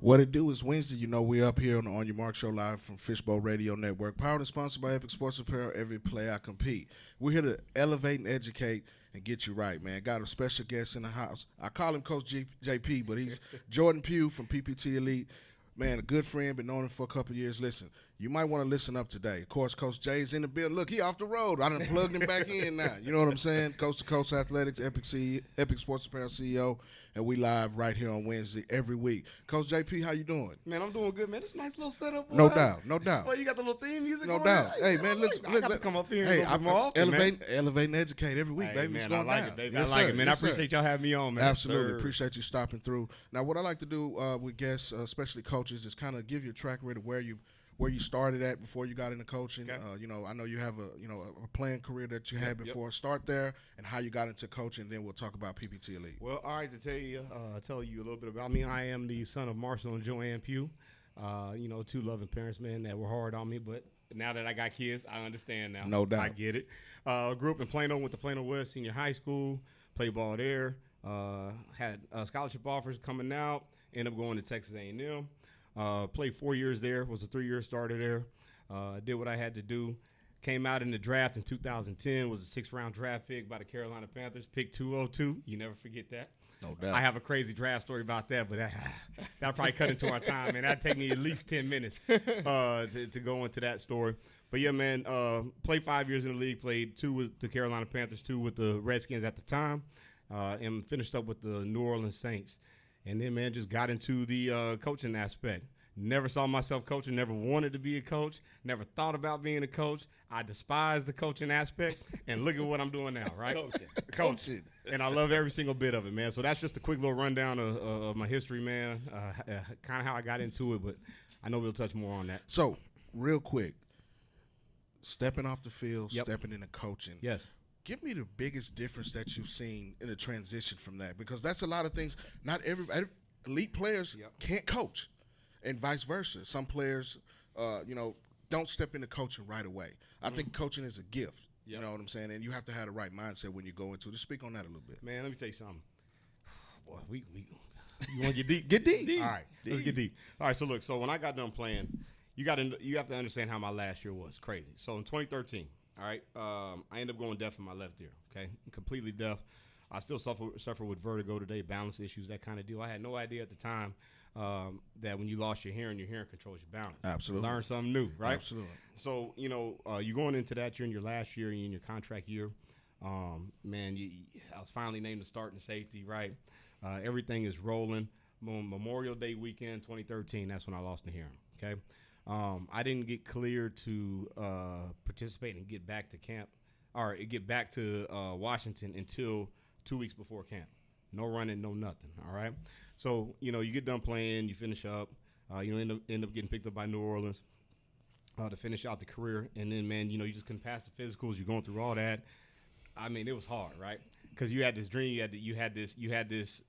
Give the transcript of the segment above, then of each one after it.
What it do is Wednesday, we up here on the On Your Marc show live from Fishbowl Radio Network, powered and sponsored by Epic Sports Apparel. Every play I compete. We're here to elevate and educate and get you right, man. Got a special guest in the house. I call him Coach JP, but he's Jordan Pugh from PPT Elite. Man, a good friend, been known him for a couple of years. Listen, you might want to listen up today. Of course, Coach J's in the building. Look, he off the road. I done plugged him back in now. You know what I'm saying? Coast to Coast Athletics, Epic Sports Apparel CEO, and we live right here on Wednesday every week. Coach JP, how you doing? Man, I'm doing good, man. It's a nice little setup, boy. No doubt, no doubt. Oh, you got the little theme music No going doubt. on? Hey, man, look, I got to come up here hey, a little bit more often, elevate and educate every week, hey, baby. Man, It's going I like down. it, baby. Yes, I like sir. it, man. Yes, I appreciate y'all having me on, man. Absolutely. Sir. Appreciate you stopping through. Now, what I like to do with guests, especially coaches, is kind of give you a track record of where you started at before you got into coaching. Okay. I know you have a playing career that you had before. Yep. Start there and how you got into coaching. Then we'll talk about PPT Elite. Well, all right, to tell you a little bit about me. I am the son of Marshall and Joanne Pugh. Two loving parents, man, that were hard on me, but now that I got kids, I understand now. No doubt. I get it. Grew up in Plano, went to Plano West Senior High School, played ball there, had scholarship offers coming out, ended up going to Texas A&M. Played 4 years there, was a 3-year starter there. Did what I had to do. Came out in the draft in 2010, was a 6th-round draft pick by the Carolina Panthers, pick 202. You never forget that. No doubt. I have a crazy draft story about that, but that'll probably cut into our time, man. That'd take me at least 10 minutes to go into that story. But, yeah, man, played 5 years in the league, played 2 with the Carolina Panthers, 2 with the Redskins at the time, and finished up with the New Orleans Saints. And then, man, just got into the coaching aspect. Never saw myself coaching, never wanted to be a coach, never thought about being a coach. I despise the coaching aspect, and look at what I'm doing now, right? Coaching. And I love every single bit of it, man. So that's just a quick little rundown of my history, man, kind of how I got into it, but I know we'll touch more on that. So, real quick, stepping off the field, Yep. stepping into coaching. Yes. Give me the biggest difference that you've seen in the transition from that, because that's a lot of things. Not every elite players can't coach, and vice versa. Some players, don't step into coaching right away. I think coaching is a gift. You know what I'm saying? And you have to have the right mindset when you go into it. Just speak on that a little bit. Man, let me tell you something. Boy, you want to get deep? Get deep. All right, let's get deep. All right, so look, so when I got done playing, you have to understand how my last year was crazy. So in 2013. All right, I ended up going deaf in my left ear, okay? Completely deaf. I still suffer with vertigo today, balance issues, that kind of deal. I had no idea at the time that when you lost your hearing controls your balance. Absolutely. Learn something new, right? Absolutely. So, you're going into that, you're in your last year, you're in your contract year. Man, I was finally named the starting safety, right? Everything is rolling. Memorial Day weekend, 2013, that's when I lost the hearing, okay? I didn't get cleared to participate and get back to camp or get back to Washington until 2 weeks before camp. No running, no nothing, all right? So, you get done playing, you finish up, end up getting picked up by New Orleans to finish out the career. And then, man, you just couldn't pass the physicals. You're going through all that. I mean, it was hard, right? Because you had this dream, you had this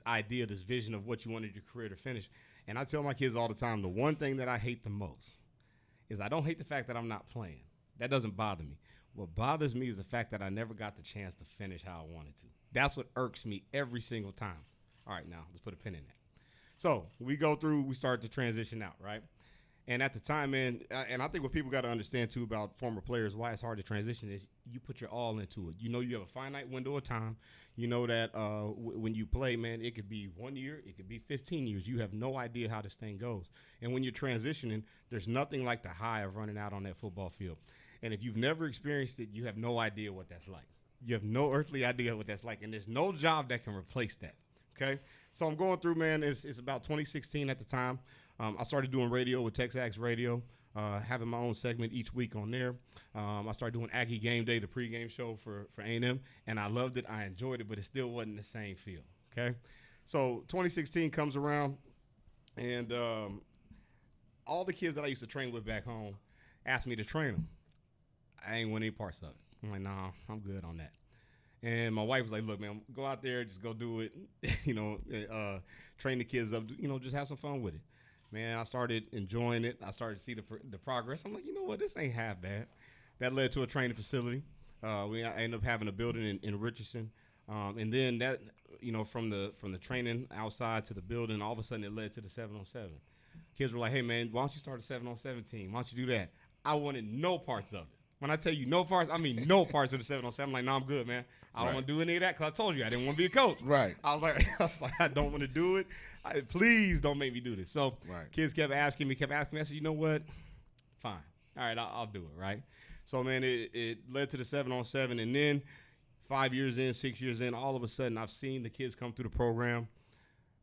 idea, this vision of what you wanted your career to finish. And I tell my kids all the time, the one thing that I hate the most is I don't hate the fact that I'm not playing. That doesn't bother me. What bothers me is the fact that I never got the chance to finish how I wanted to. That's what irks me every single time. All right, now, let's put a pin in that. So we start to transition out, right? And at the time, man, and I think what people got to understand, too, about former players, why it's hard to transition is you put your all into it. You have a finite window of time. You know that when you play, man, it could be 1 year, it could be 15 years. You have no idea how this thing goes. And when you're transitioning, there's nothing like the high of running out on that football field. And if you've never experienced it, you have no idea what that's like. You have no earthly idea what that's like. And there's no job that can replace that, okay? So I'm going through, man, it's about 2016 at the time. I started doing radio with Texas Radio, having my own segment each week on there. I started doing Aggie Game Day, the pregame show for A&M, and I loved it. I enjoyed it, but it still wasn't the same feel, okay? So 2016 comes around, and all the kids that I used to train with back home asked me to train them. I ain't want any parts of it. I'm like, nah, I'm good on that. And my wife was like, look, man, go out there, just go do it, train the kids up, just have some fun with it. Man, I started enjoying it. I started to see the progress. I'm like, you know what, this ain't half bad. That led to a training facility. I ended up having a building in Richardson. And then that, from the training outside to the building, all of a sudden it led to the 7-on-7. Kids were like, hey, man, why don't you start a 7-on-7 team? Why don't you do that? I wanted no parts of it. When I tell you no parts, I mean no parts of the 7-on-7. I'm like, no, I'm good, man. I don't want to do any of that because I told you I didn't want to be a coach. Right. I was like, I don't want to do it. Please don't make me do this. So kids kept asking me. I said, you know what? Fine. All right, I'll do it, right? So, man, it led to the 7-on-7. And then 5 years in, 6 years in, all of a sudden I've seen the kids come through the program.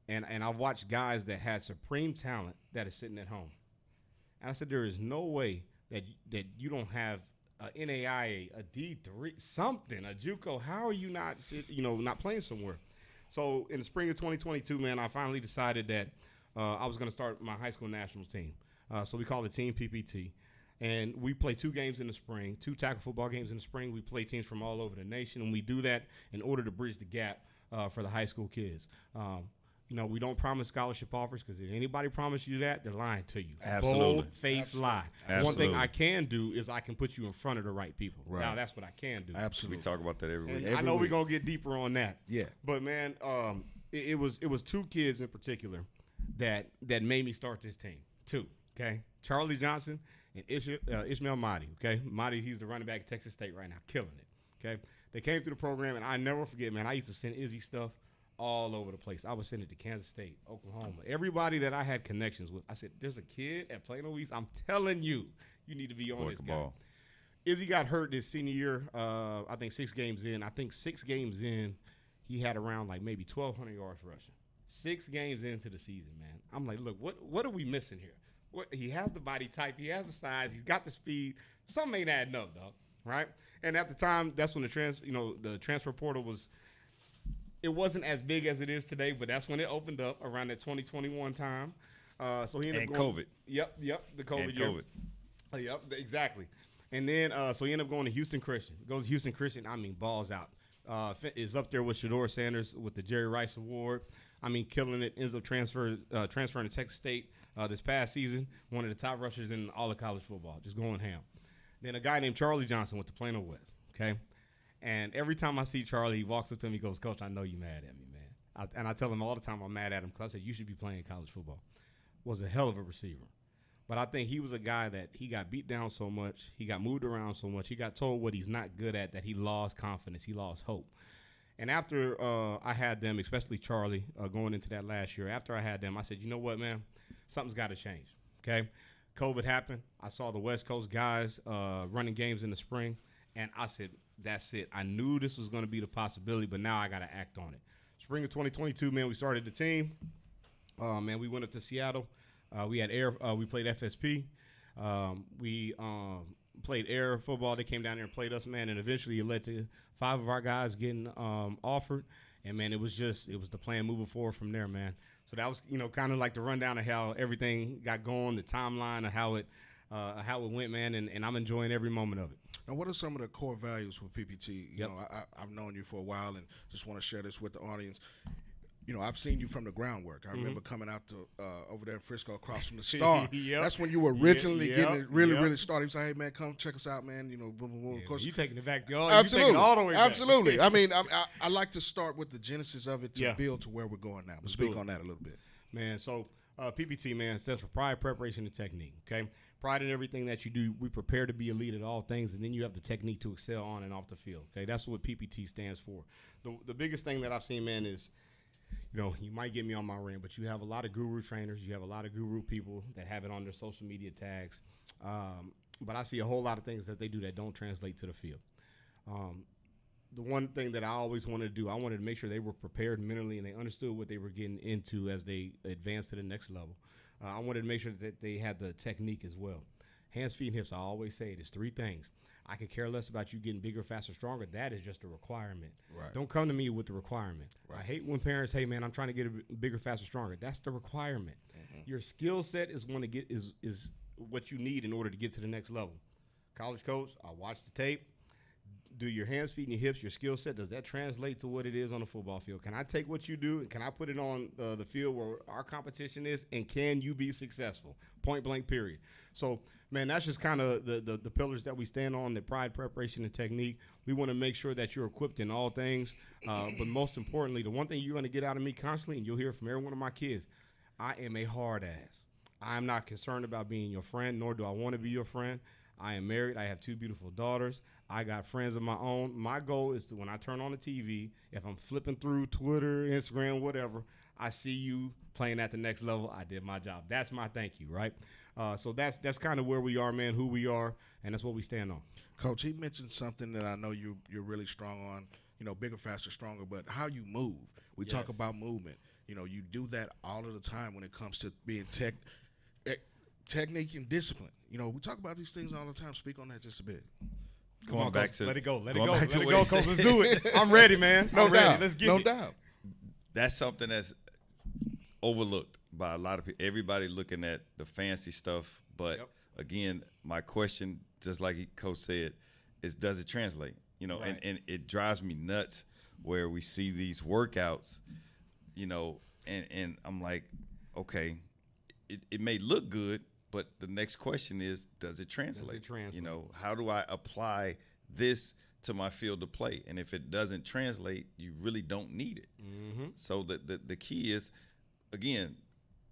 And I've watched guys that had supreme talent that are sitting at home. And I said, there is no way that you don't have a NAIA, a D3, something, a JUCO. How are you not playing somewhere? So in the spring of 2022, man, I finally decided that I was going to start my high school nationals team. So we call it Team PPT. And we play 2 games in the spring, 2 tackle football games in the spring. We play teams from all over the nation, and we do that in order to bridge the gap for the high school kids. We don't promise scholarship offers because if anybody promise you that, they're lying to you. Absolutely. Bold-faced lie. Absolutely. One thing I can do is I can put you in front of the right people. Right. Now, that's what I can do. Absolutely. We talk about that every week. And I know we're going to get deeper on that. Yeah. But, man, it was 2 kids in particular that made me start this team. 2, okay? Charlie Johnson and Ishmael Mahdi, okay? Mahdi, he's the running back at Texas State right now, killing it, okay? They came through the program, and I never forget, man, I used to send Izzy stuff all over the place. I would send it to Kansas State, Oklahoma. Everybody that I had connections with, I said, there's a kid at Plano East. I'm telling you, you need to be on this guy. Ball. Izzy got hurt this senior year, I think 6 games in. I think 6 games in, he had around like maybe 1,200 yards rushing. 6 games into the season, man. I'm like, look, what are we missing here? He has the body type. He has the size. He's got the speed. Something ain't adding up, dog, right? And at the time, that's when the transfer portal was – it wasn't as big as it is today, but that's when it opened up around that 2021 time. So he ended up going, COVID. Yep, the COVID year. COVID. Yep, exactly. And then so he ended up going to Houston Christian. Goes to Houston Christian. I mean, balls out. Is up there with Shador Sanders with the Jerry Rice Award. I mean, killing it. Ends up transferring to Texas State this past season. One of the top rushers in all of college football. Just going ham. Then a guy named Charlie Johnson with the Plano West. Okay. And every time I see Charlie, he walks up to me and goes, Coach, I know you're mad at me, man. And I tell him all the time I'm mad at him because I said, you should be playing college football. Was a hell of a receiver. But I think he was a guy that he got beat down so much, he got moved around so much, he got told what he's not good at, that he lost confidence, he lost hope. And after I had them, especially Charlie, going into that last year, after I had them, I said, you know what, man, something's got to change, okay? COVID happened. I saw the West Coast guys running games in the spring, and I said, that's it. I knew this was going to be the possibility, but now I got to act on it. Spring of 2022, man, we started the team. Man, we went up to Seattle. We had air. We played FSP. We played air football. They came down there and played us, man, and eventually it led to 5 of our guys getting offered. And, man, it was the plan moving forward from there, man. So that was, kind of like the rundown of how everything got going, the timeline of how it went, man, and I'm enjoying every moment of it. Now, what are some of the core values with PPT? Yep. I've known you for a while and just want to share this with the audience. I've seen you from the groundwork. I remember coming out to over there in Frisco across from the Star. Yep. That's when you were originally getting it really started. You say, hey, man, come check us out, man. Boom, boom, boom. Yeah, of course, you taking it back. Absolutely. You taking it all the way back. Absolutely. I mean, I like to start with the genesis of it to build to where we're going now. But speak on that a little bit. Man, so PPT, man, stands for Pride, Preparation, and Technique, okay? Pride in everything that you do. We prepare to be elite at all things, and then you have the technique to excel on and off the field, okay? That's what PPT stands for. The biggest thing that I've seen, man, is, you might get me on my rant, but you have a lot of guru trainers. You have a lot of guru people that have it on their social media tags. But I see a whole lot of things that they do that don't translate to the field. The one thing that I always wanted to do, I wanted to make sure they were prepared mentally and they understood what they were getting into as they advanced to the next level. I wanted to make sure that they had the technique as well. Hands, feet, and hips, I always say it. It's 3 things. I could care less about you getting bigger, faster, stronger. That is just a requirement. Right. Don't come to me with the requirement. Right. I hate when parents, hey, man, I'm trying to get a bigger, faster, stronger. That's the requirement. Mm-hmm. Your skill set is what you need in order to get to the next level. College coach, I watch the tape. do your hands, feet, and your hips, your skill set, does that translate to what it is on the football field? Can I take what you do and can I put it on the field where our competition is, and can you be successful? Point blank, period. So, man, that's just kind of the pillars that we stand on, the pride, preparation, and technique. We want to make sure that you're equipped in all things. But most importantly, the one thing you're going to get out of me constantly, and you'll hear from every one of my kids, I am a hard ass. I'm not concerned about being your friend, nor do I want to be your friend. I am married. I have 2 beautiful daughters. I got friends of my own. My goal is to, when I turn on the TV, if I'm flipping through Twitter, Instagram, whatever, I see you playing at the next level. I did my job. That's my thank you, right? So that's kind of where we are, man, who we are, and that's what we stand on. Coach, he mentioned something that I know you're really strong on, bigger, faster, stronger, but how you move. We talk about movement. You do that all of the time when it comes to being technique and discipline. We talk about these things all the time. Speak on that just a bit. Going back to let it go, Coach. Let's do it. I'm ready, man. No doubt. Let's get it. No doubt. That's something that's overlooked by a lot of people. Everybody looking at the fancy stuff, but again, my question, just like Coach said, is does it translate? Right. And it drives me nuts where we see these workouts, and I'm like, okay, it may look good, but the next question is, does it translate? How do I apply this to my field of play? And if it doesn't translate, you really don't need it. Mm-hmm. So the key is, again,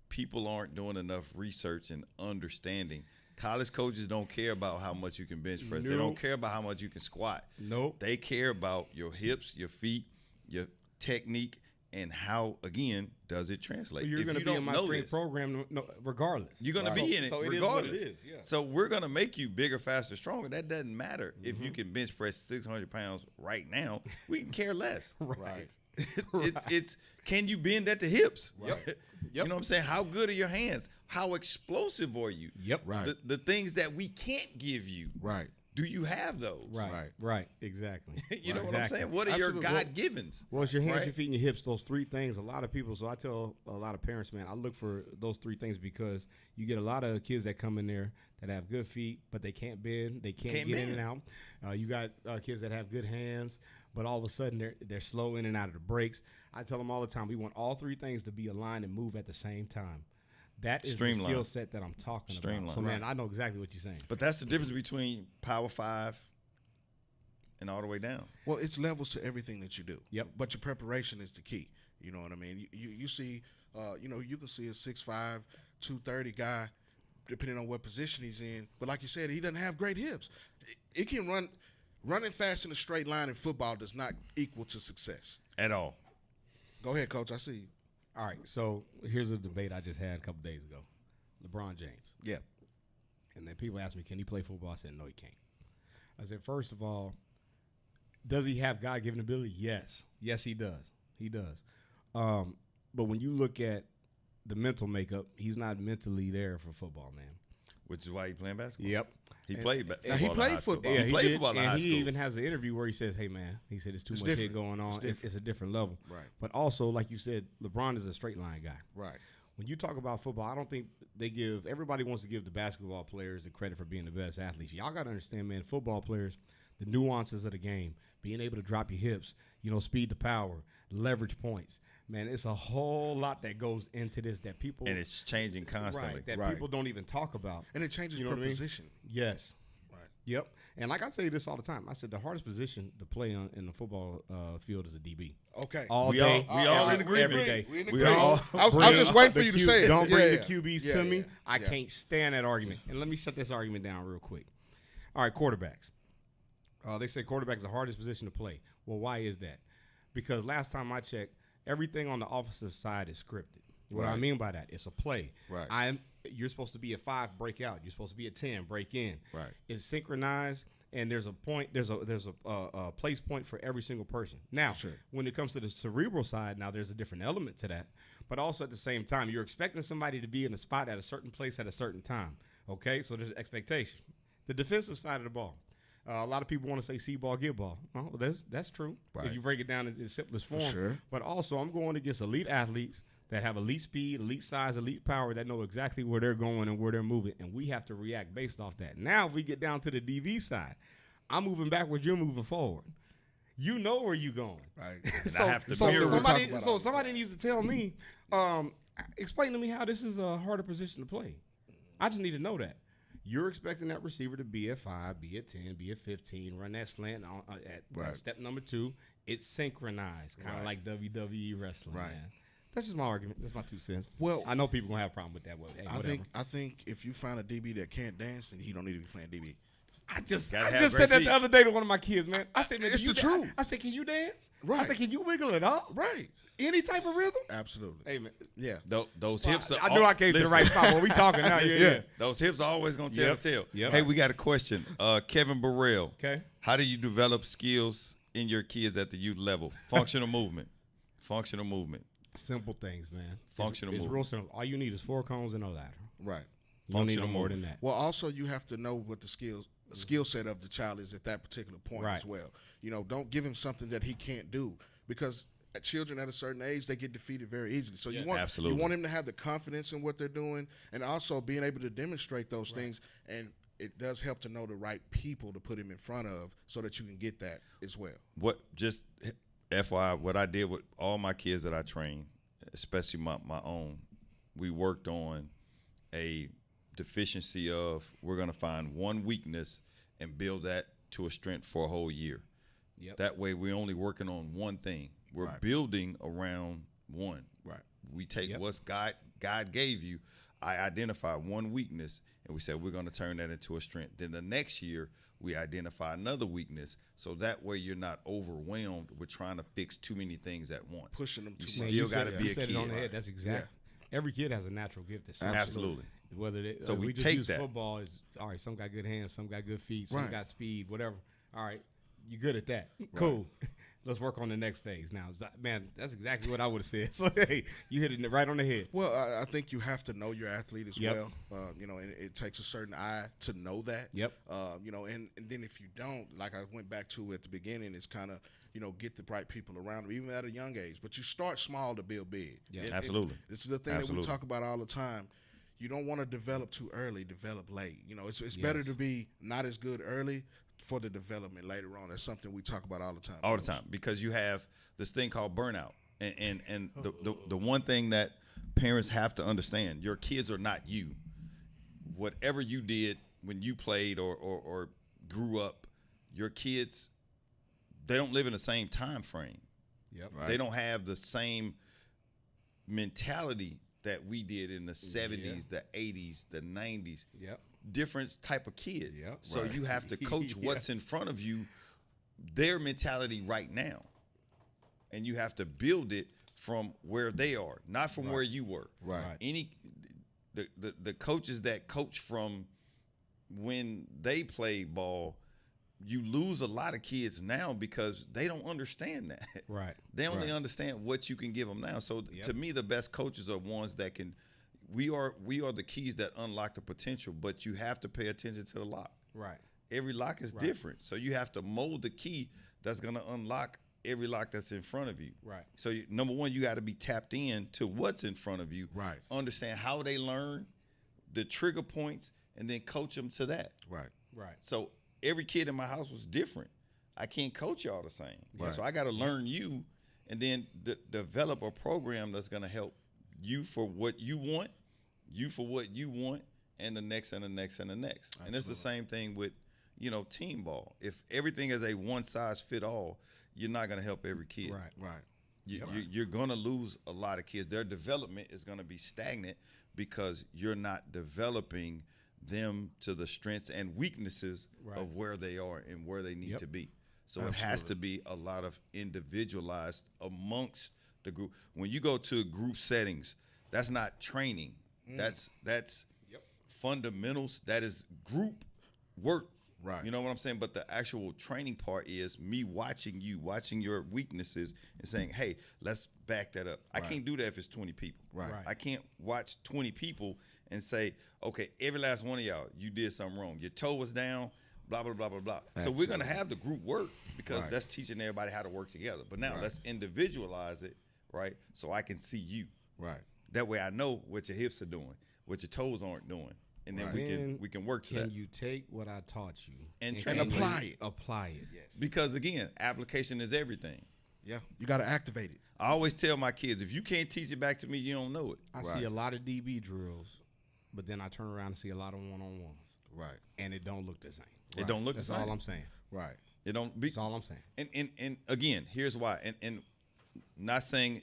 people aren't doing enough research and understanding. College coaches don't care about how much you can bench press. Nope. They don't care about how much you can squat. Nope. They care about your hips, your feet, your technique, and how, again, does it translate? Well, you're going to be in my strength program regardless. You're going to be in it so regardless. It is what it is, yeah. So we're going to make you bigger, faster, stronger. That doesn't matter if you can bench press 600 pounds right now. We can care less. Right. It's can you bend at the hips? Yep. You know what I'm saying? How good are your hands? How explosive are you? Yep. Right. The things that we can't give you. Right. Do you have those? Right. Exactly. You know what I'm saying? What are your God-givens? Well, it's your hands, your feet, and your hips, those 3 things. A lot of people, so I tell a lot of parents, man, I look for those 3 things because you get a lot of kids that come in there that have good feet, but they can't bend. They can't get in and out. You got kids that have good hands, but all of a sudden they're slow in and out of the breaks. I tell them all the time, we want all 3 things to be aligned and move at the same time. That is the skill set that I'm talking about. So, man, I know exactly what you're saying. But that's the difference between Power 5 and all the way down. Well, it's levels to everything that you do. Yep. But your preparation is the key. You know what I mean? You see, you can see a 6'5", 230 guy, depending on what position he's in. But like you said, he doesn't have great hips. It can running fast in a straight line in football does not equal to success. At all. Go ahead, Coach. I see you. All right, so here's a debate I just had a couple days ago. LeBron James. Yeah. And then people asked me, can he play football? I said, no, he can't. I said, first of all, does he have God-given ability? Yes. Yes, he does. He does. But when you look at the mental makeup, he's not mentally there for football, man. Which is why he's playing basketball. Yep. He played football. He played football. Yeah, he played football in high and school. he even has an interview where he says, hey, man, he said it's too much shit going on. It's a different level. Right. But also, like you said, LeBron is a straight line guy. Right. When you talk about football, I don't think everybody wants to give the basketball players the credit for being the best athletes. Y'all got to understand, man, football players, the nuances of the game, being able to drop your hips, speed to power, leverage points. Man, it's a whole lot that goes into this that people – and it's changing constantly. That people don't even talk about. And it changes per position. Yes. Right. Yep. And like I say this all the time, I said the hardest position to play in the football field is a DB. Okay. All we day. all in agreement. Every day. We in We agreement. all- I was just waiting for you to say it. Don't bring Yeah, the QBs yeah, to yeah, me. yeah. I can't stand that argument. And let me shut this argument down real quick. All right, quarterbacks. They say quarterback is the hardest position to play. Well, why is that? Because last time I checked, everything on the offensive side is scripted. What I mean by that, it's a play. Right. You're supposed to be a 5, break out. You're supposed to be a 10, break in. Right. It's synchronized, and there's a point. There's a place point for every single person. Now, when it comes to the cerebral side, now there's a different element to that. But also at the same time, you're expecting somebody to be in a spot at a certain place at a certain time. Okay, so there's expectation. The defensive side of the ball. A lot of people want to say see ball, get ball. Well, that's true. Right. If you break it down in its simplest form. Sure. But also, I'm going against elite athletes that have elite speed, elite size, elite power, that know exactly where they're going and where they're moving, and we have to react based off that. Now, if we get down to the DV side, I'm moving backwards, you're moving forward. You know where you're going. Right. I have to somebody needs to tell me, explain to me how this is a harder position to play. I just need to know that. You're expecting that receiver to be at 5, be at 10, be at 15, run that slant at step number 2. It's synchronized, kind of like WWE wrestling. Right. Man. That's just my argument. That's my 2 cents. Well, I know people gonna have a problem with that. Well, hey, I think if you find a DB that can't dance, then he don't need to be playing DB. I just Gotta said have that great the feet. other day to one of my kids, man. I said, man, It's can you the truth. I said, can you dance? Right. I said, can you wiggle it up? Right. Any type of rhythm? Absolutely. Hey, man. Yeah. Those hips are I knew I came to the right spot. When we talking now, yeah. Those hips are always going to tell Yep. the tale. Yep. Hey, we got a question. Kevin Burrell. Okay. How do you develop skills in your kids at the youth level? Functional movement. Simple things, man. Functional It's movement. real simple. All you need is 4 cones and no lateral. Right. You don't need no Functional more movement. than that. Well, also you have to know what the skill set of the child is at that particular point Right. as well. You know, don't give him something that he can't do, because children at a certain age, they get defeated very easily. So you want him to have the confidence in what they're doing, and also being able to demonstrate those things. And it does help to know the right people to put him in front of, so that you can get that as well. What just FYI, what I did with all my kids that I trained, especially my own, we worked on a deficiency of, we're going to find one weakness and build that to a strength for a whole year. Yep. That way we're only working on one thing. We're Right. building around one. Right. We take Yep. what's God gave you. I identify one weakness, and we said we're going to turn that into a strength. Then the next year, we identify another weakness, so that way you're not overwhelmed with trying to fix too many things at once. Pushing them too You much. still got to be you a said kid. it on the head. That's exact. Every kid has a natural gift. That's Absolutely. Whether they, So we just take use that. football is all right. Some got good hands, some got good feet, some Right. got speed, whatever. All right, you good at that. Cool. Let's work on the next phase now. Man, that's exactly what I would have said. So hey, you hit it right on the head. Well, I think you have to know your athlete as Yep. well. You know, and it takes a certain eye to know that. Yep. You know, and then if you don't, like I went back to at the beginning, it's kind of, you know, get the right people around them, even at a young age. But you start small to build big. Yeah. Absolutely. This is the thing that we Absolutely. talk about all the time. You don't want to develop too early, develop late. You know, it's better to be not as good early for the development later on. That's something we talk about all the time. All the time, because you have this thing called burnout, and the one thing that parents have to understand: your kids are not you. Whatever you did when you played or grew up, your kids, they don't live in the same time frame. Yep. Right. They don't have the same mentality that we did in the 70s, the 80s, the 90s. Yep. Different type of kid. Yep. So Right. you have to coach Yeah. what's in front of you, their mentality right now. And you have to build it from where they are, not from where you were. Right. The coaches that coach from when they played ball, you lose a lot of kids now because they don't understand that. Right. They only Right. understand what you can give them now. So Yep. to me, the best coaches are ones that can. We are the keys that unlock the potential, but you have to pay attention to the lock. Right. Every lock is different, so you have to mold the key that's going to unlock every lock that's in front of you. Right. So number one, you got to be tapped in to what's in front of you. Right. Understand how they learn, the trigger points, and then coach them to that. Right. Right. So every kid in my house was different. I can't coach y'all the same. Right. So I got to learn you, and then develop a program that's going to help you for what you want, you for what you want, and the next and the next and the next. Absolutely. And it's the same thing with, team ball. If everything is a one size fit all, you're not going to help every kid. Right. Right. You're going to lose a lot of kids. Their development is going to be stagnant because you're not developing them to the strengths and weaknesses Right. of where they are and where they need Yep. to be. So it has to be a lot of individualized amongst the group. When you go to group settings, that's not training. That's fundamentals. That is group work. Right. You know what I'm saying? But the actual training part is me watching you, watching your weaknesses, and saying, hey, let's back that up. I can't do that if it's 20 people. Right. Right. I can't watch 20 people and say, okay, every last one of y'all, you did something wrong. Your toe was down, blah, blah, blah, blah, blah. So we're going to have the group work because Right. that's teaching everybody how to work together. But now Right. let's individualize it, right, so I can see you. Right. That way I know what your hips are doing, what your toes aren't doing, and then we can work to that. Can you take what I taught you and apply it? Apply it. Yes. Because again, application is everything. Yeah, you got to activate it. I always tell my kids, if you can't teach it back to me, you don't know it. I see a lot of DB drills, but then I turn around and see a lot of one-on-ones. Right. And it don't look the same. It don't look the same. That's all I'm saying. Right. It don't be. That's all I'm saying. And again, here's why. And not saying,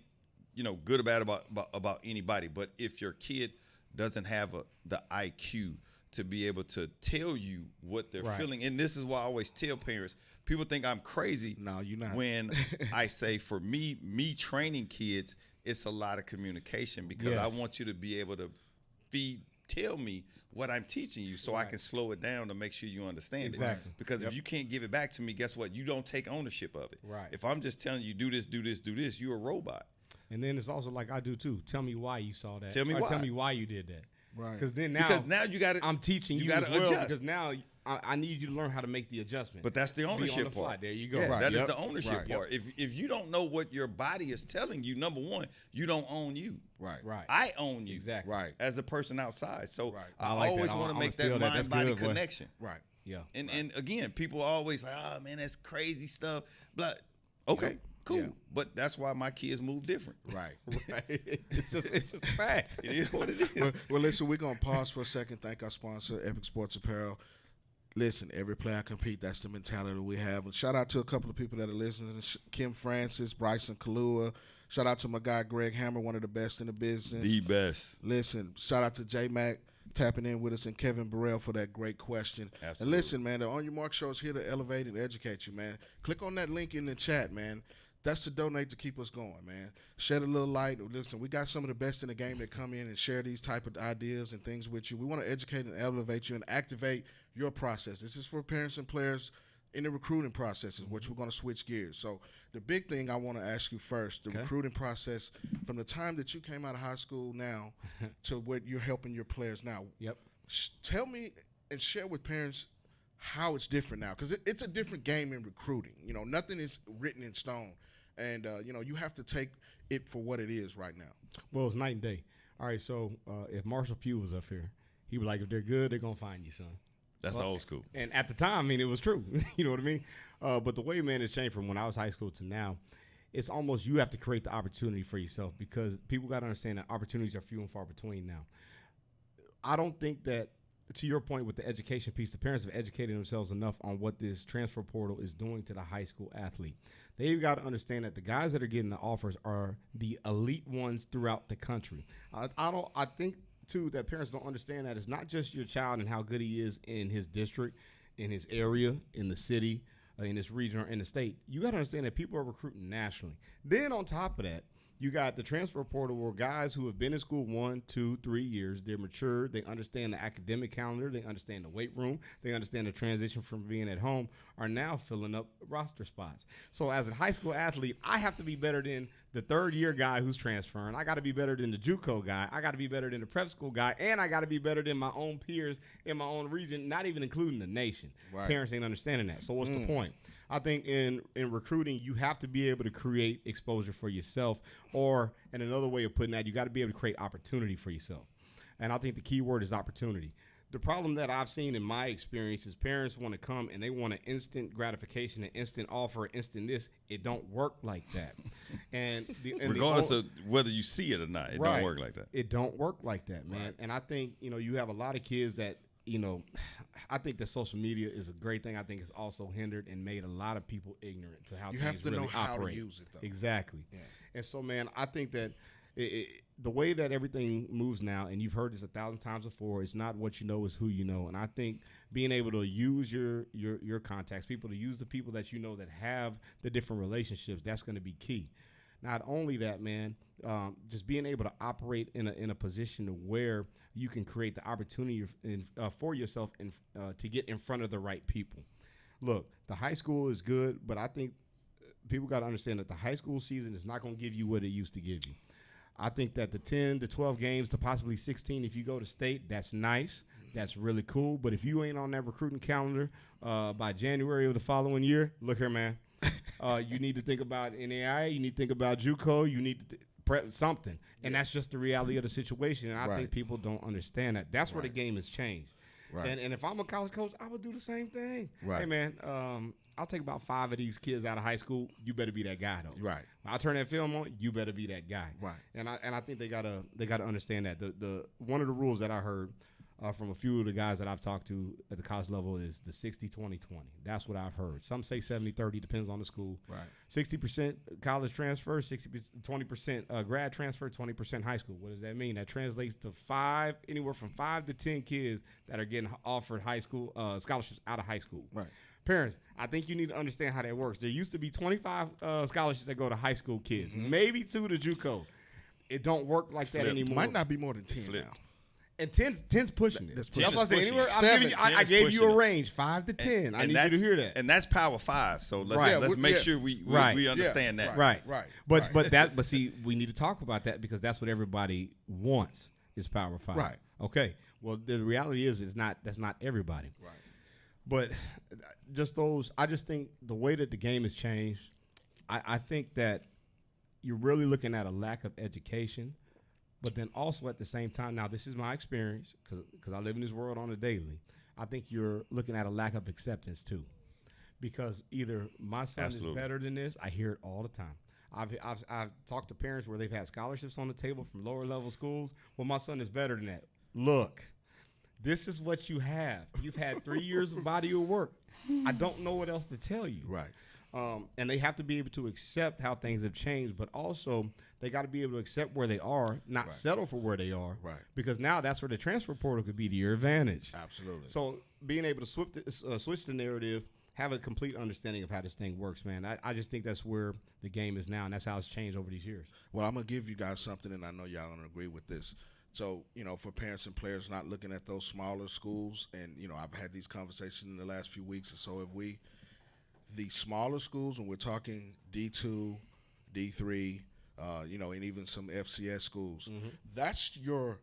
good or bad about anybody, but if your kid doesn't have the IQ to be able to tell you what they're feeling, and this is why I always tell parents, people think I'm crazy. No, you're not. When I say for me training kids, it's a lot of communication because I want you to be able to tell me what I'm teaching you so I can slow it down to make sure you understand it. Because if you can't give it back to me, guess what? You don't take ownership of it. Right. If I'm just telling you do this, you're a robot. And then it's also like I do too. Tell me why you saw that. Tell me why you did that. Right. Because now you got to. I'm teaching you got as to well adjust. because now I need you to learn how to make the adjustment. But that's the ownership Be on the fly. part. There you go. Yeah, right. That is the ownership part. If you don't know what your body is telling you, number one, you don't own you. Right. I own you. Exactly. Right. As a person outside. So I I always want to make that mind-body connection. Right. Yeah. And again, people are always like, oh man, that's crazy stuff. But okay. Cool, but that's why my kids move different. Right. It's just fact. It is what it is. Well, listen, we're going to pause for a second. Thank our sponsor, Epic Sports Apparel. Listen, every player compete. That's the mentality we have. And shout out to a couple of people that are listening. Kim Francis, Bryson Kalua. Shout out to my guy, Greg Hammer, one of the best in the business. The best. Listen, shout out to J-Mac tapping in with us and Kevin Burrell for that great question. Absolutely. And listen, man, the On Your Marc show is here to elevate and educate you, man. Click on that link in the chat, man. That's to donate to keep us going, man. Shed a little light. Listen, we got some of the best in the game that come in and share these type of ideas and things with you. We want to educate and elevate you and activate your process. This is for parents and players in the recruiting processes, which we're going to switch gears. So the big thing I want to ask you first, the recruiting process from the time that you came out of high school now to what you're helping your players now. Yep. Tell me and share with parents how it's different now, because it's a different game in recruiting. Nothing is written in stone. And, you have to take it for what it is right now. Well, it's night and day. All right, so if Marshall Pugh was up here, he'd be like, if they're good, they're going to find you, son. That's old school. And at the time, it was true. You know what I mean? But the way, man, it's changed from when I was high school to now. It's almost you have to create the opportunity for yourself because people got to understand that opportunities are few and far between now. I don't think that, to your point with the education piece, the parents have educated themselves enough on what this transfer portal is doing to the high school athlete. They've got to understand that the guys that are getting the offers are the elite ones throughout the country. I think, too, that parents don't understand that it's not just your child and how good he is in his district, in his area, in the city, in this region, or in the state. You got to understand that people are recruiting nationally. Then on top of that, you got the transfer portal where guys who have been in school 1, 2, 3 years, they're mature, they understand the academic calendar, they understand the weight room, they understand the transition from being at home, are now filling up roster spots. So as a high school athlete, I have to be better than the third-year guy who's transferring. I got to be better than the JUCO guy. I got to be better than the prep school guy, and I got to be better than my own peers in my own region, not even including the nation. Right. Parents ain't understanding that. So what's the point? I think in recruiting, you have to be able to create exposure for yourself, or in another way of putting that, you got to be able to create opportunity for yourself. And I think the key word is opportunity. The problem that I've seen in my experience is parents want to come and they want an instant gratification, an instant offer, instant this. It don't work like that. And regardless of whether you see it or not, it don't work like that. It don't work like that, man. Right. And I think, you have a lot of kids that, I think that social media is a great thing. I think it's also hindered and made a lot of people ignorant to how You things have to really know how operate. to use it, though. Exactly. Yeah. And so, man, I think that the way that everything moves now, and you've heard this 1,000 times before, it's not what you know, it's who you know. And I think being able to use your contacts, people to use the people that you know that have the different relationships, that's going to be key. Not only that, man, just being able to operate in a position where you can create the opportunity for yourself and to get in front of the right people. Look, the high school is good, but I think people got to understand that the high school season is not going to give you what it used to give you. I think that the 10 to 12 games to possibly 16, if you go to state, that's nice. That's really cool. But if you ain't on that recruiting calendar by January of the following year, look here, man. You need to think about NAI. You need to think about JUCO. You need to something. And that's just the reality of the situation. And I think people don't understand that. That's where the game has changed. Right. And if I'm a college coach, I would do the same thing. Right. Hey, man, I'll take about 5 of these kids out of high school. You better be that guy, though. Right. When I turn that film on, you better be that guy. Right. And I think they gotta understand that. The one of the rules that I heard from a few of the guys that I've talked to at the college level is the 60-20-20. That's what I've heard. Some say 70-30, depends on the school. Right. 60% college transfer, 20% grad transfer, 20% high school. What does that mean? That translates to anywhere from 5 to 10 kids that are getting offered high school scholarships out of high school. Right. Parents, I think you need to understand how that works. There used to be 25 scholarships that go to high school kids, maybe 2 to JUCO. It don't work like that anymore. Might not be more than 10 now. And 10's pushing it. That's what I say. Anywhere, I gave you a range, 5 to 10. I need you to hear that. And that's Power 5. So let's make sure we understand that. Right. But see, we need to talk about that because that's what everybody wants is Power 5. Right. Okay. Well, the reality is that's not everybody. Right. But I just think the way that the game has changed, I think that you're really looking at a lack of education. But then also at the same time, now this is my experience because I live in this world on a daily. I think you're looking at a lack of acceptance too, because either my son is better than this. I hear it all the time. I've talked to parents where they've had scholarships on the table from lower level schools. Well, my son is better than that. Look, this is what you have. You've had 3 years of body of work. I don't know what else to tell you. Right. And they have to be able to accept how things have changed, but also they got to be able to accept where they are, not settle for where they are. Right. Because now that's where the transfer portal could be to your advantage. Absolutely. So being able to switch the narrative, have a complete understanding of how this thing works, man. I just think that's where the game is now, and that's how it's changed over these years. Well, I'm going to give you guys something, and I know y'all going to agree with this. So, for parents and players not looking at those smaller schools, and, I've had these conversations in the last few weeks, and so have we. The smaller schools, when we're talking D2, D3, and even some FCS schools, that's your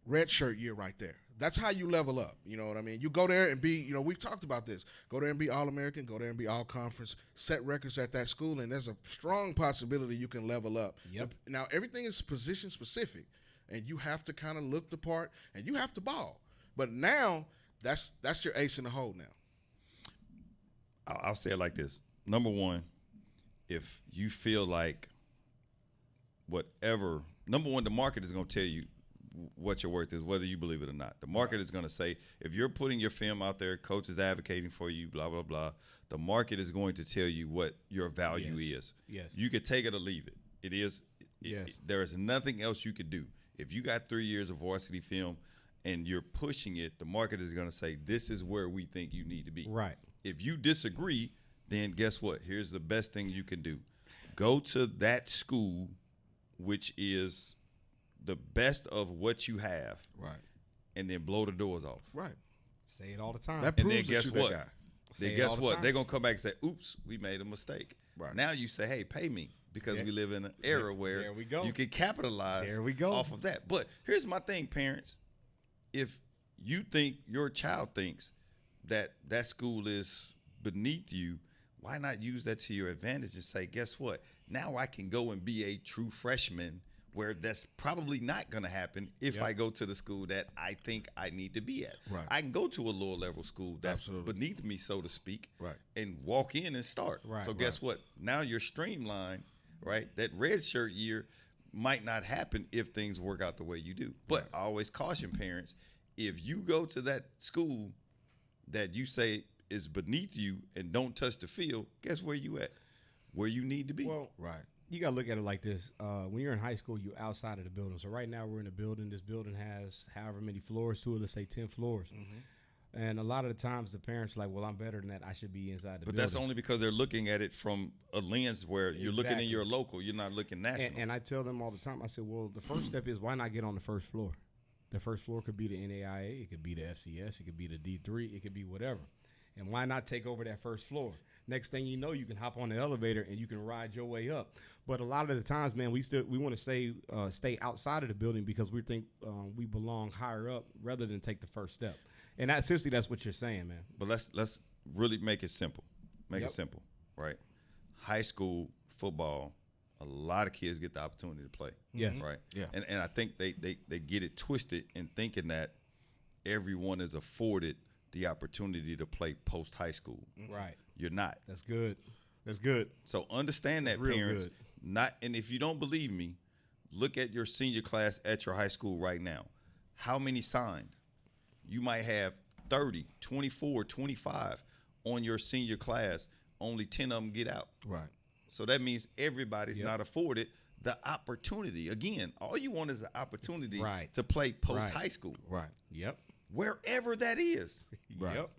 red shirt year right there. That's how you level up. You know what I mean? You go there and be, we've talked about this. Go there and be All-American. Go there and be All-Conference. Set records at that school, and there's a strong possibility you can level up. Yep. Now, everything is position-specific, and you have to kind of look the part, and you have to ball. But now, that's your ace in the hole now. I'll say it like this. Number one, if you feel like number one, the market is going to tell you what your worth is, whether you believe it or not. The market is going to say, if you're putting your film out there, coach is advocating for you, blah, blah, blah, the market is going to tell you what your value is. Yes. You could take it or leave it. It is. There is nothing else you could do. If you got 3 years of varsity film and you're pushing it, the market is going to say, this is where we think you need to be. Right. If you disagree, then guess what? Here's the best thing you can do. Go to that school, which is the best of what you have. Right. And then blow the doors off. Right. Say it all the time. That proves and then guess what? Then guess what? They're going to come back and say, oops, we made a mistake. Right. Now you say, hey, pay me. Because we live in an era where you can capitalize off of that. But here's my thing, parents. If you think your child thinks that school is beneath you, why not use that to your advantage and say, guess what? Now I can go and be a true freshman where that's probably not going to happen if I go to the school that I think I need to be at. Right. I can go to a lower level school that's beneath me, so to speak, and walk in and start. Right. So guess what? Now you're streamlined, right? That red shirt year might not happen if things work out the way you do. But I always caution parents, if you go to that school that you say is beneath you and don't touch the field, guess where you at? Where you need to be. Well, you got to look at it like this. When you're in high school, you're outside of the building. So right now we're in a building. This building has however many floors to it, let's say 10 floors. Mm-hmm. And a lot of the times the parents are like, well, I'm better than that. I should be inside the building. But that's only because they're looking at it from a lens where you're looking in your local. You're not looking national. And I tell them all the time, I said, well, the first step is why not get on the first floor? The first floor could be the NAIA. It could be the FCS. It could be the D3. It could be whatever. And why not take over that first floor? Next thing you know, you can hop on the elevator and you can ride your way up. But a lot of the times, man, we want to stay outside of the building because we think we belong higher up rather than take the first step. And essentially, that's what you're saying, man. But let's really make it simple. Make it simple, right? High school football, a lot of kids get the opportunity to play. Yes. Right. Yeah. And I think they get it twisted in thinking that everyone is afforded the opportunity to play post high school. Right. You're not. That's good. That's good. So understand that, real parents. good. And if you don't believe me, look at your senior class at your high school right now. How many signed? You might have 30, 24, 25 on your senior class. Only 10 of them get out. Right. So that means everybody's not afforded the opportunity. Again, all you want is an opportunity to play post high school. Right. Yep. Wherever that is. Right. Yep.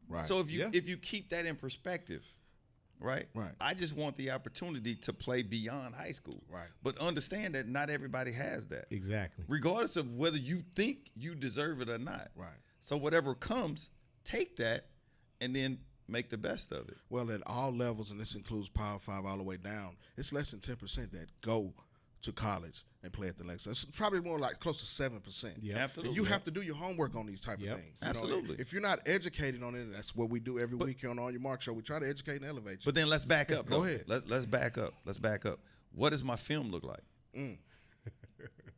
Right. So if you keep that in perspective, right? Right. I just want the opportunity to play beyond high school. Right. But understand that not everybody has that. Exactly. Regardless of whether you think you deserve it or not. Right. So whatever comes, take that and then make the best of it. Well, at all levels, and this includes Power 5 all the way down, it's less than 10% that go to college and play at the Lexus. It's probably more like close to 7%. Yeah, absolutely. And you have to do your homework on these type of things. You know, absolutely. if you're not educated on it, that's what we do every week here on On Your Marc Show. We try to educate and elevate you. But then let's back up. Go ahead. Let's back up. Let's back up. What does my film look like?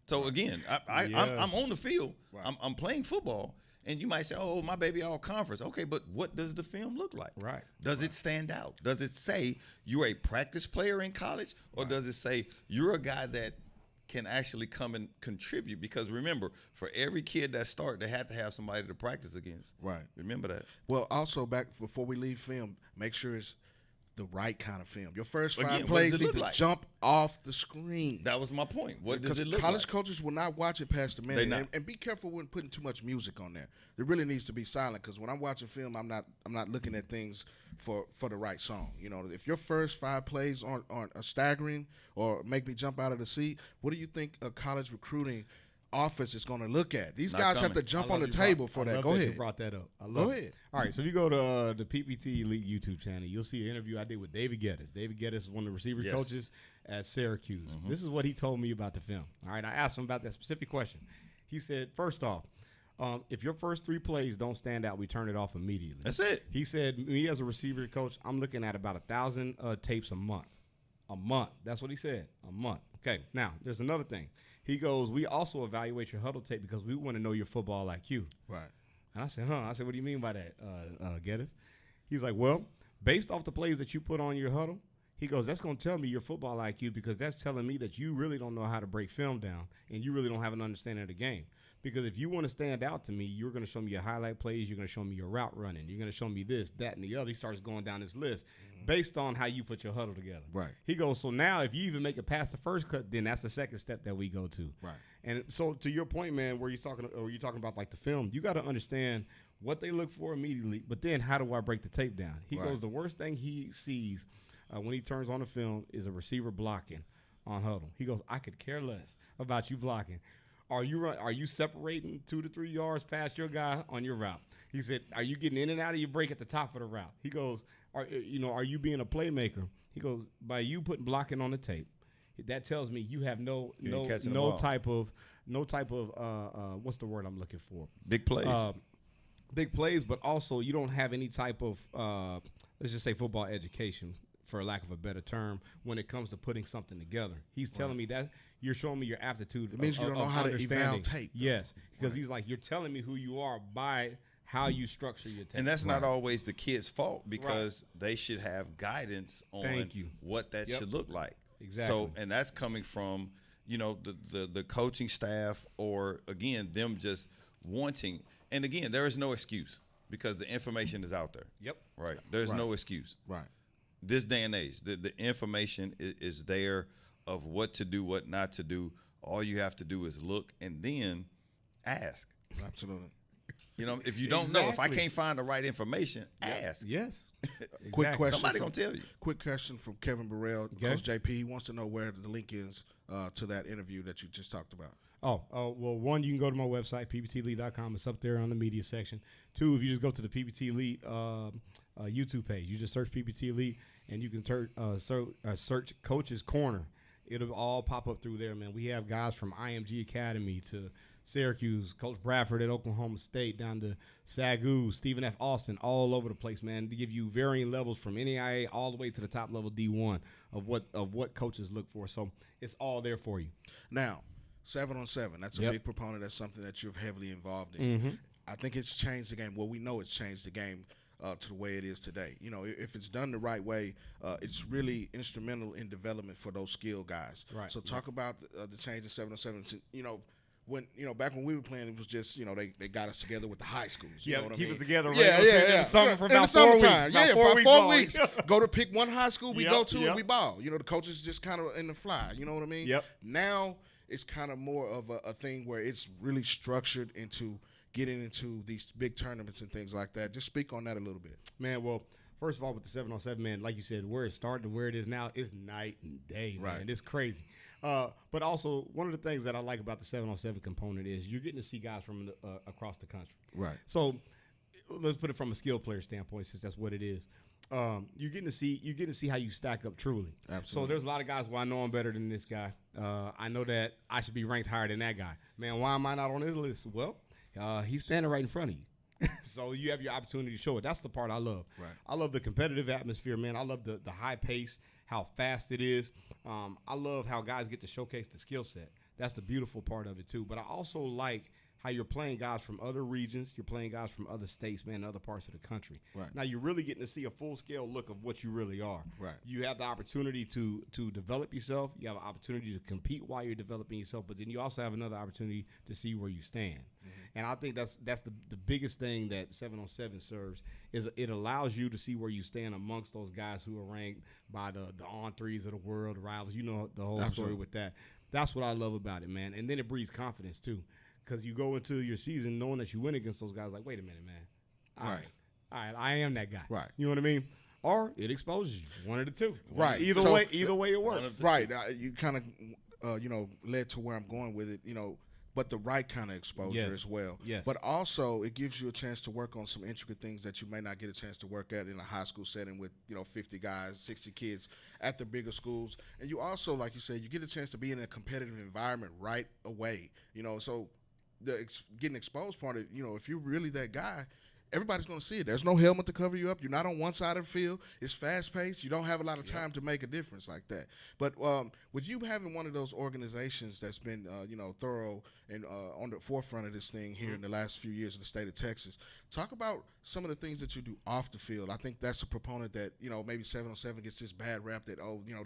So again, I'm on the field. Right. I'm playing football. And you might say, oh, my baby all conference. Okay, but what does the film look like? Right. Does it stand out? Does it say you're a practice player in college? Or does it say you're a guy that can actually come and contribute? Because remember, for every kid that start, they have to have somebody to practice against. Right. Remember that. Well, also, back before we leave film, make sure it's the right kind of film. Your first 5 Again, what plays does it need look to like? jump off the screen. That was my point. What does Because it look college like? coaches will not watch it past a They minute, not. and be careful when putting too much music on there. It really needs to be silent. Because when I'm watching film, I'm not looking at things for the right song. You know, if your first 5 plays are staggering or make me jump out of the seat, what do you think a college recruiting office is going to look at? These Not guys have coming. to jump I on the love you table brought- for I that. love Go that ahead. You brought that up. I love Go it. ahead. All right, so if you go to the PPT Elite YouTube channel, you'll see an interview I did with David Geddes. David Geddes is one of the receiver Yes. coaches at Syracuse. This is what he told me about the film. All right, I asked him about that specific question. He said, first off, if your first 3 plays don't stand out, we turn it off immediately. That's it. He said, me as a receiver coach, I'm looking at about 1,000 tapes a month. A month. That's what he said. A month. Okay. Now, there's another thing. He goes, we also evaluate your huddle tape because we want to know your football IQ. Right. And I said, I said, what do you mean by that, Geddes? He's like, well, based off the plays that you put on your huddle, he goes, that's going to tell me your football IQ because that's telling me that you really don't know how to break film down and you really don't have an understanding of the game. Because if you want to stand out to me, you're going to show me your highlight plays. You're going to show me your route running. You're going to show me this, that, and the other. He starts going down this list based on how you put your huddle together. Right. He goes, so now if you even make it past the first cut, then that's the second step that we go to. Right. And so to your point, man, where you're talking about like the film, you got to understand what they look for immediately, but then how do I break the tape down? He goes, the worst thing he sees when he turns on the film is a receiver blocking on huddle. He goes, I could care less about you blocking. Are you separating 2 to 3 yards past your guy on your route? He said, are you getting in and out of your break at the top of the route? He goes, are you being a playmaker? He goes, by you putting blocking on the tape, that tells me you have no type of what's the word I'm looking for? Big plays. Big plays, but also you don't have any type of let's just say football education, for lack of a better term, when it comes to putting something together. He's telling me that you're showing me your aptitude. It means you don't know how to eval tape. Yes, because he's like, you're telling me who you are by how you structure your tape. And that's not always the kid's fault because they should have guidance on what that should look like. Exactly. So, and that's coming from, the coaching staff or, again, them just wanting. And, again, there is no excuse because the information is out there. Yep. Right. There's no excuse. Right. This day and age, the information is there of what to do, what not to do. All you have to do is look and then ask. Absolutely. If you don't know, if I can't find the right information, ask. Yes. Quick question. Somebody going to tell you. Quick question from Kevin Burrell. Coach JP, he wants to know where the link is to that interview that you just talked about. Well, one, you can go to my website, pptelite.com. It's up there on the media section. 2, if you just go to the PPT Elite YouTube page, you just search PPT Elite, and you can search Coach's Corner. It'll all pop up through there, man. We have guys from IMG Academy to Syracuse, Coach Bradford at Oklahoma State, down to Sagu, Stephen F. Austin, all over the place, man, to give you varying levels from NAIA all the way to the top level D1 of what coaches look for. So it's all there for you. Now, 7-on-7, that's a big proponent. That's something that you're heavily involved in. Mm-hmm. I think it's changed the game. Well, we know it's changed the game to the way it is today. You know, if it's done the right way, it's really instrumental in development for those skilled guys. Right. So talk about the change in 7-on-7. You know, back when we were playing, it was just, they got us together with the high schools. You know what keep I mean? us together. Yeah. In the summer for about 4 weeks. Yeah, for 4 weeks. Go to pick one high school we go to and we ball. You know, the coaches just kind of in the fly. You know what I mean? Yep. Now it's kind of more of a thing where it's really structured into getting into these big tournaments and things like that. Just speak on that a little bit. Man, well, first of all, with the 7-on-7, man, like you said, where it started to where it is now is night and day, man. Right. It's crazy. But also, one of the things that I like about the 7-on-7 component is you're getting to see guys from across the country. Right. So let's put it from a skill player standpoint, since that's what it is. You're getting to see how you stack up truly. Absolutely. So there's a lot of guys where I know I'm better than this guy. I know that I should be ranked higher than that guy. Man, why am I not on his list? Well, he's standing right in front of you. So you have your opportunity to show it. That's the part I love. Right. I love the competitive atmosphere, man. I love the high pace, how fast it is. I love how guys get to showcase the skill set. That's the beautiful part of it, too. But I also like how you're playing guys from other regions. You're playing guys from other states, man, other parts of the country. Right. Now, you're really getting to see a full-scale look of what you really are. Right. You have the opportunity to develop yourself. You have an opportunity to compete while you're developing yourself, but then you also have another opportunity to see where you stand. Mm-hmm. And I think that's the biggest thing that 7-on-7 serves is it allows you to see where you stand amongst those guys who are ranked by the on-threes of the world, the rivals. You know the whole story with that. That's what I love about it, man. And then it breeds confidence, too. Because you go into your season knowing that you win against those guys, like, wait a minute, man. All right, I am that guy. Right. You know what I mean? Or it exposes you. One of the two. Right. Either way it works. Right. You kind of, led to where I'm going with it, but the right kind of exposure as well. Yes. But also it gives you a chance to work on some intricate things that you may not get a chance to work at in a high school setting with, 50 guys, 60 kids at the bigger schools. And you also, like you said, you get a chance to be in a competitive environment right away, so the getting exposed part of, if you're really that guy, everybody's going to see it. There's no helmet to cover you up. You're not on one side of the field. It's fast-paced. You don't have a lot of time to make a difference like that. But with you having one of those organizations that's been, thorough and on the forefront of this thing here in the last few years in the state of Texas, talk about some of the things that you do off the field. I think that's a proponent that, maybe 7-on-7 gets this bad rap that,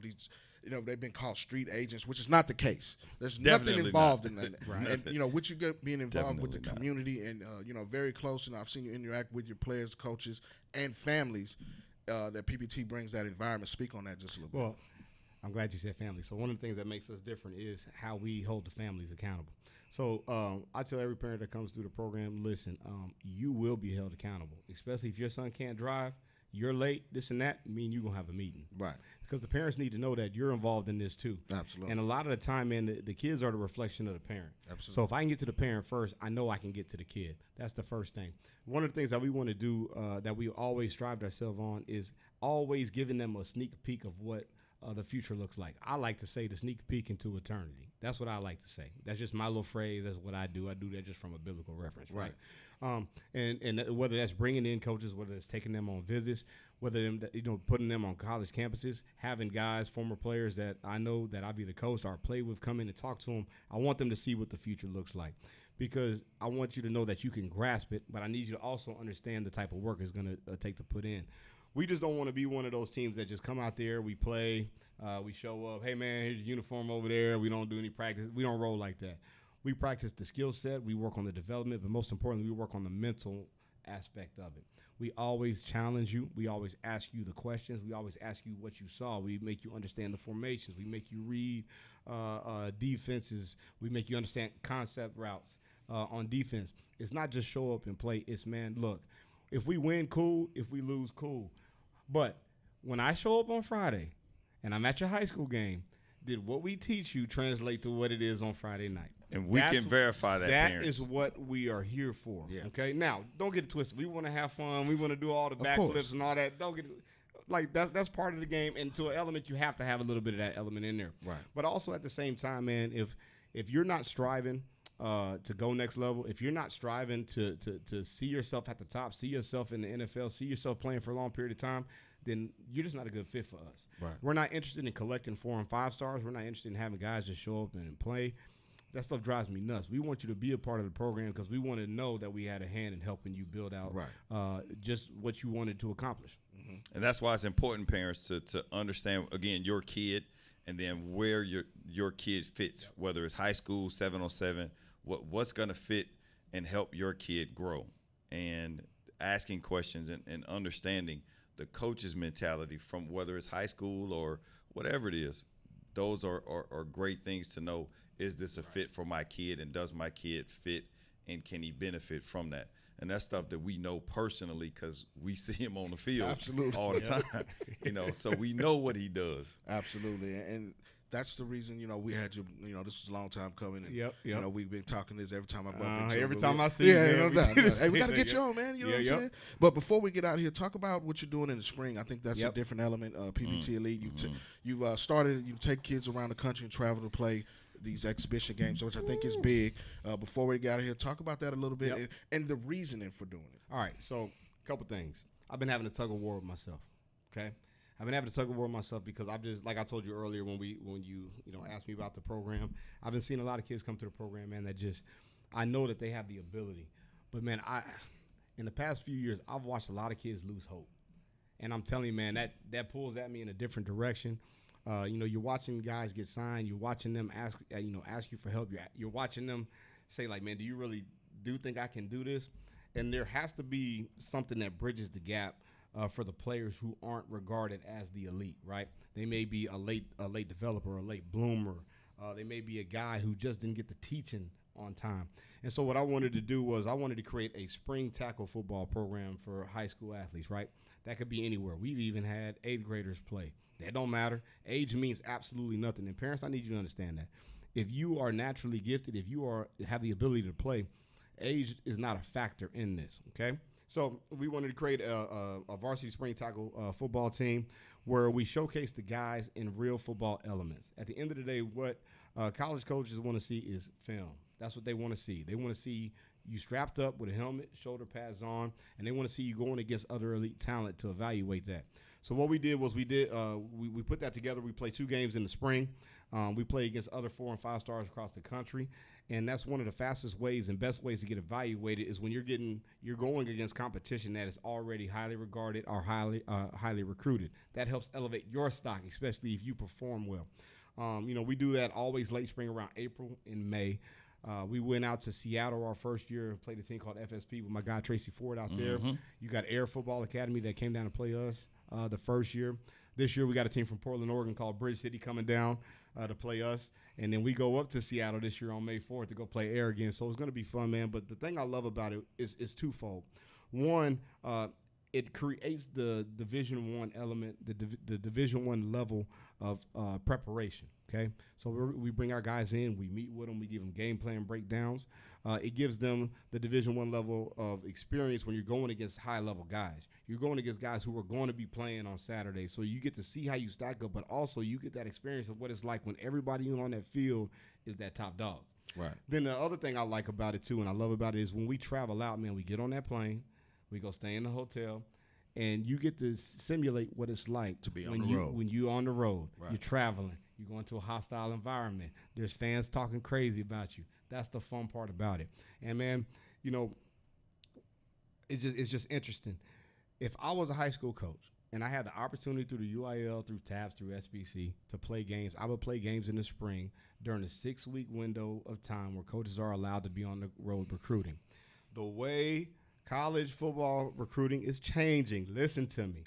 these – they've been called street agents, which is not the case. There's Definitely nothing involved not. in that. Right. And, with you being involved Definitely with the not. community and, very close, and I've seen you interact with your players, coaches, and families, that PPT brings that environment. Speak on that just a little bit. Well, I'm glad you said family. So one of the things that makes us different is how we hold the families accountable. So I tell every parent that comes through the program, listen, you will be held accountable, especially if your son can't drive, you're late, this and that, me and you going to have a meeting. Right. Because the parents need to know that you're involved in this too. Absolutely. And a lot of the time, man, the kids are the reflection of the parent. Absolutely. So if I can get to the parent first, I know I can get to the kid. That's the first thing. One of the things that we want to do that we always strived ourselves on is always giving them a sneak peek of what the future looks like. I like to say the sneak peek into eternity. That's what I like to say. That's just my little phrase. That's what I do. I do that just from a biblical reference, right? And whether that's bringing in coaches, whether it's taking them on visits, whether putting them on college campuses, having guys, former players that I know that I'll be the coach or play with come in and talk to them. I want them to see what the future looks like because I want you to know that you can grasp it, but I need you to also understand the type of work it's going to take to put in. We just don't want to be one of those teams that just come out there, we play, we show up, hey, man, here's your uniform over there. We don't do any practice. We don't roll like that. We practice the skill set. We work on the development, but most importantly, we work on the mental aspect of it. We always challenge you. We always ask you the questions. We always ask you what you saw. We make you understand the formations. We make you read defenses. We make you understand concept routes on defense. It's not just show up and play. It's, man, look, if we win, cool. If we lose, cool. But when I show up on Friday and I'm at your high school game, did what we teach you translate to what it is on Friday night? And we can verify that, That parents. is what we are here for, Yeah. okay? Now, don't get it twisted. We want to have fun. We want to do all the backflips and all that. Don't get it. Like, that's part of the game. And to an element, you have to have a little bit of that element in there. Right. But also at the same time, man, if you're not striving to go next level, if you're not striving to see yourself at the top, see yourself in the NFL, see yourself playing for a long period of time, then you're just not a good fit for us. Right. We're not interested in collecting 4 and 5 stars. We're not interested in having guys just show up and play. That stuff drives me nuts. We want you to be a part of the program because we want to know that we had a hand in helping you build out just what you wanted to accomplish. Mm-hmm. And that's why it's important, parents, to understand, again, your kid and then where your kid fits, whether it's high school, 7-on-7, what's going to fit and help your kid grow. And asking questions and understanding the coach's mentality from whether it's high school or whatever it is. Those are great things to know. Is this a fit for my kid, and does my kid fit, and can he benefit from that? And that's stuff that we know personally because we see him on the field all the time. So we know what he does. Absolutely. And that's the reason, we had you, this was a long time coming. And, Yep. We've been talking this every time I bump into every him. I see you. Yeah, no doubt. Hey, we got to get you on, man. You know what I'm saying? But before we get out here, talk about what you're doing in the spring. I think that's a different element. PPT Elite, you've started, you take kids around the country and travel to play these exhibition games, which I think is big. Before we get out of here, talk about that a little bit and the reasoning for doing it. All right, so a couple things. I've been having a tug of war with myself, okay? I've been having a tug of war with myself because I've just, like I told you earlier when you asked me about the program, I've been seeing a lot of kids come to the program, man, that just, I know that they have the ability. But, man, in the past few years, I've watched a lot of kids lose hope. And I'm telling you, man, that pulls at me in a different direction. You're watching guys get signed. You're watching them ask you for help. You're watching them say, like, man, do you really think I can do this? And there has to be something that bridges the gap for the players who aren't regarded as the elite, right? They may be a late developer, a late bloomer. They may be a guy who just didn't get the teaching on time. And so what I wanted to do was I wanted to create a spring tackle football program for high school athletes, right? That could be anywhere. We've even had 8th graders play. That don't matter. Age means absolutely nothing. And parents, I need you to understand that. If you are naturally gifted, if you have the ability to play, age is not a factor in this, okay? So we wanted to create a varsity spring tackle football team where we showcase the guys in real football elements. At the end of the day, what college coaches want to see is film. That's what they want to see. They want to see you strapped up with a helmet, shoulder pads on, and they want to see you going against other elite talent to evaluate that. So what we did was we put that together. We played 2 games in the spring. We play against other 4 and 5 stars across the country, and that's one of the fastest ways and best ways to get evaluated is when you're going against competition that is already highly regarded or highly recruited. That helps elevate your stock, especially if you perform well. We do that always late spring around April and May. We went out to Seattle our first year, played a team called FSP with my guy Tracy Ford out there. You got Air Football Academy that came down to play us the first year. This year we got a team from Portland, Oregon called Bridge City coming down to play us. And then we go up to Seattle this year on May 4th to go play Air again. So it's going to be fun, man. But the thing I love about it is twofold. One, it creates the Division I element, the Division I level of preparation. Okay, so we bring our guys in, we meet with them, we give them game plan breakdowns. It gives them the Division I level of experience when you're going against high-level guys. You're going against guys who are going to be playing on Saturday, so you get to see how you stack up, but also you get that experience of what it's like when everybody on that field is that top dog. Right. Then the other thing I like about it, too, and I love about it, is when we travel out, man, we get on that plane, we go stay in the hotel, and you get to simulate what it's like to be on the road. When you're on the road, right. You're traveling. You're going to a hostile environment. There's fans talking crazy about you. That's the fun part about it. And, man, it's just interesting. If I was a high school coach and I had the opportunity through the UIL, through TAPS, through SBC to play games, I would play games in the spring during the 6-week window of time where coaches are allowed to be on the road recruiting. The way college football recruiting is changing, listen to me,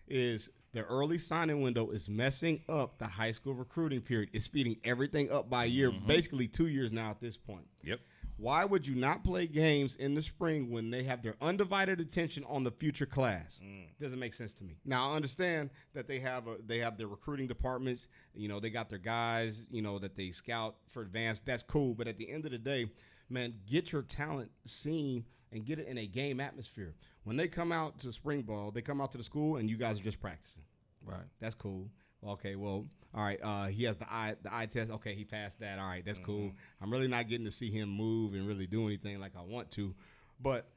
is the early signing window is messing up the high school recruiting period. It's speeding everything up by a year, basically 2 years now at this point. Yep. Why would you not play games in the spring when they have their undivided attention on the future class? Doesn't make sense to me. Now, I understand that they have their recruiting departments. They got their guys, that they scout for advance. That's cool. But at the end of the day, man, get your talent seen and get it in a game atmosphere. When they come out to spring ball, they come out to the school and you guys are just practicing. Right. That's cool. Okay, well, all right. He has the eye test. Okay, he passed that. All right, that's cool. I'm really not getting to see him move and really do anything like I want to, but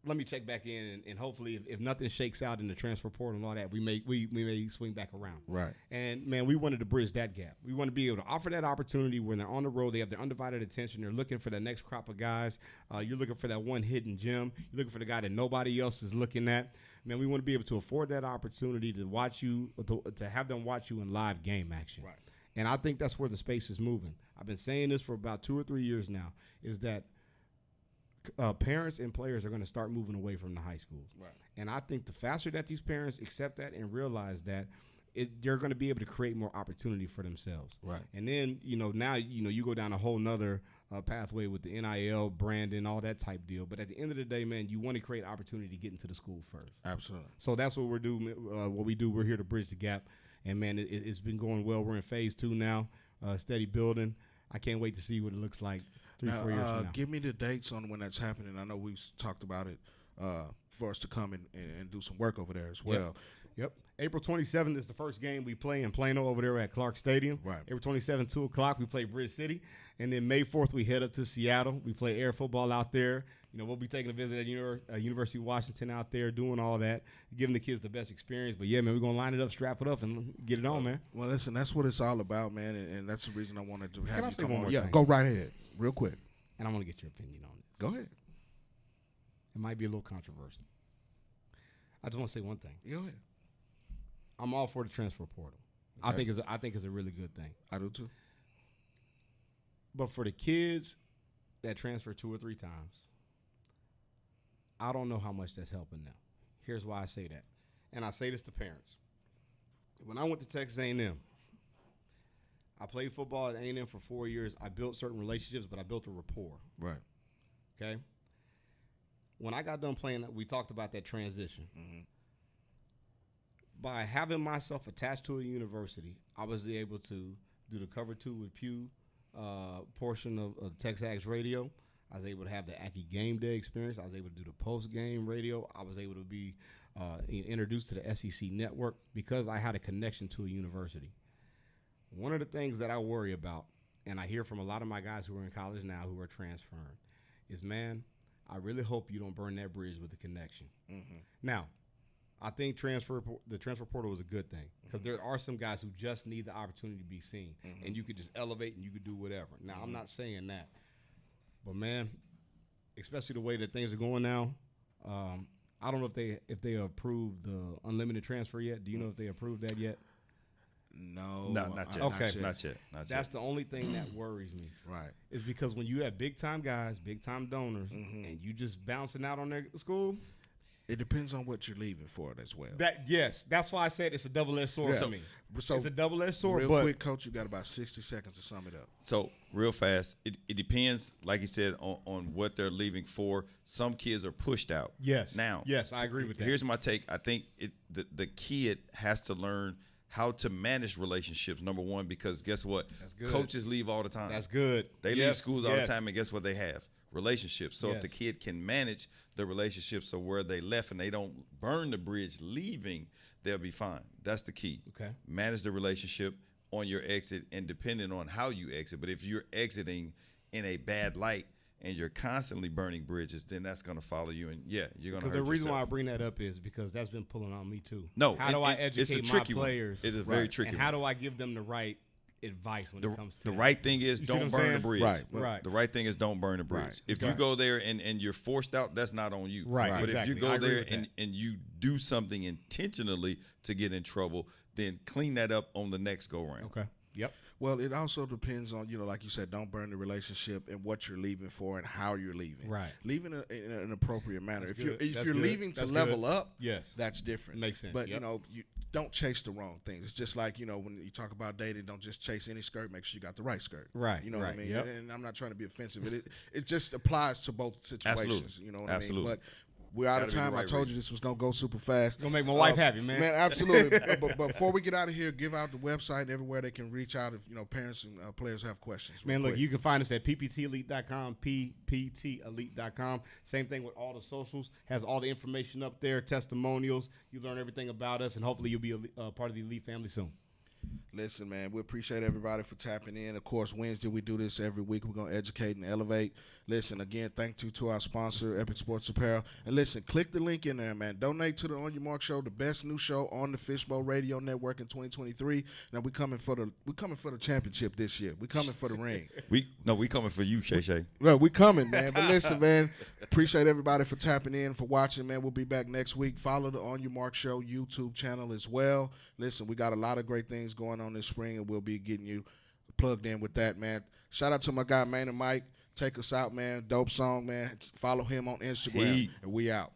let me check back in, and hopefully, if nothing shakes out in the transfer portal and all that, we may swing back around. Right. And man, we wanted to bridge that gap. We want to be able to offer that opportunity when they're on the road. They have their undivided attention. They're looking for the next crop of guys. You're looking for that one hidden gem. You're looking for the guy that nobody else is looking at. Man, we want to be able to afford that opportunity to watch you, to have them watch you in live game action. Right. And I think that's where the space is moving. I've been saying this for about 2 or 3 years now, is that parents and players are going to start moving away from the high schools. Right. And I think the faster that these parents accept that and realize that, they're going to be able to create more opportunity for themselves. Right. And then, now, you go down a whole nother pathway with the NIL, branding, all that type deal. But at the end of the day, man, you want to create opportunity to get into the school first. Absolutely. So that's what we're doing. What we do, we're here to bridge the gap. And, man, it's been going well. We're in phase 2 now, steady building. I can't wait to see what it looks like 3-4 years from now. Give me the dates on when that's happening. I know we've talked about it for us to come and do some work over there as well. Yep. April 27th is the first game we play in Plano over there at Clark Stadium. Right. April 27th, 2 o'clock, we play Bridge City. And then May 4th, we head up to Seattle. We play air football out there. We'll be taking a visit at University of Washington out there, doing all that, giving the kids the best experience. But, yeah, man, we're going to line it up, strap it up, and get it on, man. Well, listen, that's what it's all about, man, and that's the reason I wanted to have you come on. Yeah, go right ahead, real quick. And I want to get your opinion on this. Go ahead. It might be a little controversial. I just want to say one thing. Go ahead. I'm all for the transfer portal. Okay. I think it's a really good thing. I do too. But for the kids that transfer 2 or 3 times, I don't know how much that's helping them. Here's why I say that. And I say this to parents. When I went to Texas A&M, I played football at A&M for 4 years. I built certain relationships, but I built a rapport. Right. Okay? When I got done playing, we talked about that transition. Mm-hmm. By having myself attached to a university, I was able to do the cover 2 with Pugh portion of Texas Radio. I was able to have the Aki Game Day experience. I was able to do the post-game radio. I was able to be introduced to the SEC network because I had a connection to a university. One of the things that I worry about, and I hear from a lot of my guys who are in college now who are transferring, is, man, I really hope you don't burn that bridge with the connection. Mm-hmm. Now, I think the transfer portal is a good thing because there are some guys who just need the opportunity to be seen, and you could just elevate and you could do whatever. Now, I'm not saying that. But, man, especially the way that things are going now, I don't know if they approved the unlimited transfer yet. Do you know if they approved that yet? No, not yet. Okay. Not yet. That's the only thing that worries me. Right. Is because when you have big-time guys, big-time donors, and you just bouncing out on their school. It depends on what you're leaving for it as well. That's why I said it's a double-edged sword for me. So it's a double-edged sword. Real quick, Coach, you got about 60 seconds to sum it up. So real fast, it depends, like you said, on what they're leaving for. Some kids are pushed out. Yes. Now. Yes, I agree with that. Here's my take. I think the kid has to learn how to manage relationships, number one, because guess what? That's good. Coaches leave all the time. That's good. They leave schools all the time, and guess what they have? Relationships. So Yes. if the kid can manage the relationships of where they left and they don't burn the bridge leaving, they'll be fine. That's the key. Okay. Manage the relationship on your exit and depending on how you exit. But if you're exiting in a bad light and you're constantly burning bridges, then that's going to follow you. And, yeah, you're going to hurt the reason yourself. why I bring that up is because that's been pulling on me too. No. How do I it's a educate my tricky players? One. It is a very tricky and how do I give them the right advice when it comes to the that? right thing is You see what don't I'm burn the saying? bridge. Right. The right thing is don't burn the bridge. Right. If Okay. you go there and you're forced out, that's not on you. Right, But exactly. if you I go agree there with that. and you do something intentionally to get in trouble, then clean that up on the next go round. Okay. Yep. Well, it also depends on, like you said, don't burn the relationship and what you're leaving for and how you're leaving. Right. Leaving in an appropriate manner. That's If you're good. That's you're good. leaving to That's level good. up, Yes. that's different. Makes sense. But Yep. you don't chase the wrong things. It's just like, when you talk about dating, don't just chase any skirt. Make sure you got the right skirt. Right, You know what I right, mean? yep. And I'm not trying to be offensive. It just applies to both situations. Absolutely. You know what Absolutely. I mean? But we're out of Gotta be the time. I right told reason. you this was going to go super fast. Gonna make my wife happy, man. Man, absolutely. but before we get out of here, give out the website and everywhere they can reach out if, parents and players have questions. Man, real look, quick. you can find us at pptelite.com, pptelite.com. Same thing with all the socials. Has all the information up there, testimonials. You learn everything about us, and hopefully you'll be a part of the Elite family soon. Listen, man, we appreciate everybody for tapping in. Of course, Wednesday we do this every week. We're going to educate and elevate. Listen, again, thank you to our sponsor, Epic Sports Apparel. And listen, click the link in there, man. Donate to the On Your Marc Show, the best new show on the Fishbowl Radio Network in 2023. Now we coming for the championship this year. We coming for the ring. We coming for you, Shay Shay. Well, we coming, man. But listen, man, appreciate everybody for tapping in, for watching, man. We'll be back next week. Follow the On Your Marc Show YouTube channel as well. Listen, we got a lot of great things going on this spring, and we'll be getting you plugged in with that, man. Shout out to my guy, Man and Mike. Take us out, man. Dope song, man. Follow him on Instagram, and we out.